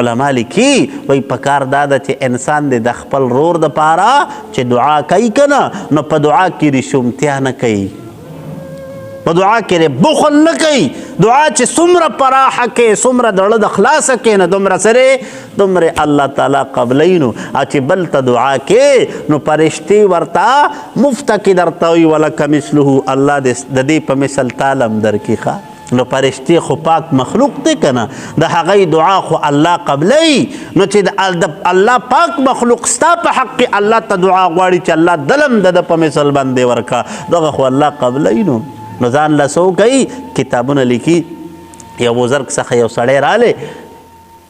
علما لیکي وایي پکار دا ده چې انسان د خپل رور دپاره چې دعا کوي که نه نو په دعا کې رشومتیا نه کوي، په دعا کې بخل نه کوي. دعا چې څومره پراخه کې څومره د زړه د خلاصه کې نه دومره سره دومره الله تعالی قبلوي. نو چې بل ته دعا کې نو فرشتې ورته مفته کې درته وایي ولکه مثله، الله د دې په مثل تعالی هم درکړي. ښه نو فرشتې خو پاک مخلوق دی که نه، د هغوی دعا خو الله قبلوي. نو چې د الله پاک مخلوق ستا په حق کې الله ته دعا غواړي چې الله دلم د په مثل باندې ورکړه، دغه خو الله قبلوي. نو ځان له څه کوي کتابونه لیکي. یو بزرګ څخه یو سړی رالی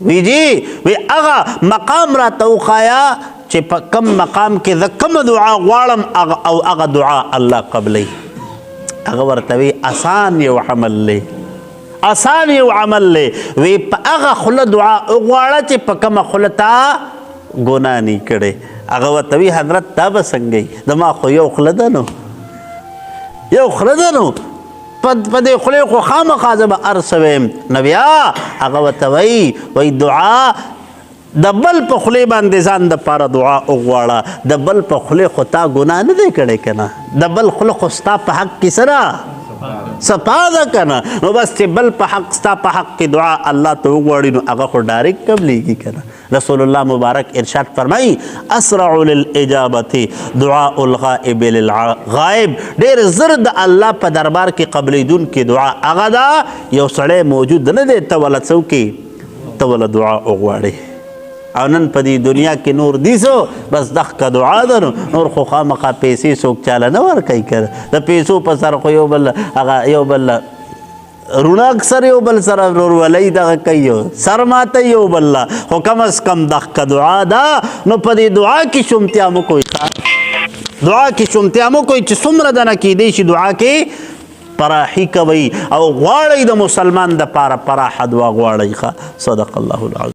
وی جی وی هغه مقام راته وښایه چې په کم مقام کې زه کومه دعا غواړم او هغه دعا الله قبلوي. هغه ورته وی آسان یو عمل دی، آسان یو عمل دی. وی په هغه خوله دعا وغواړه چې په کومه خوله تا ګناه نه کړې. هغه ورته وی حضرت دا به څنګه زما خو یو خوله ده نو، یو خوله ده نو، په دې خولې خو خامخا زه به هر څه ویم. نو بیا هغه ورته وایي دعا د بل په خولې باندې ځان دپاره دعا وغواړه، د بل په خولې خو تا ګناه نه دی کړی که نه، د بل خوله خو ستا په حق کې څه ده صفا ده که نه. نو بس چې بل په حق ستا په حق کې دعا الله ته وغواړي نو هغه خو ډایرکټ قبلېږي که نه. رسول الله مبارک ارشاد فرمایي اسرع للاجابة دعاء الغائب للغائب. ډېر زر د الله په دربار کې قبلېدونکې دعا هغه ده یو سړی موجود نه دی ته وله څه وکړې ته وله دعا وغواړې. او نن په دې دنیا کې نور دیسو بس دغه دعا ده نور خو خامخا پیسې څوک چاله نه ورکوي که د پیسو په سر خو یو بل هغه یو بل رونه اکثر یو بل سره ورورولۍ دغه کوي سر ماته یو بل له، خو کم از کم دغه دعا ده. نو په دې دعا کې شومتیا مو کوئ، دعا کې شومتیا مو کوئ چې څومره دنه کیدی شي دعا کې پراحي کوئ او غواړئ د مسلمان دپاره پراحه دعا غواړئ. صدق الله العظیم.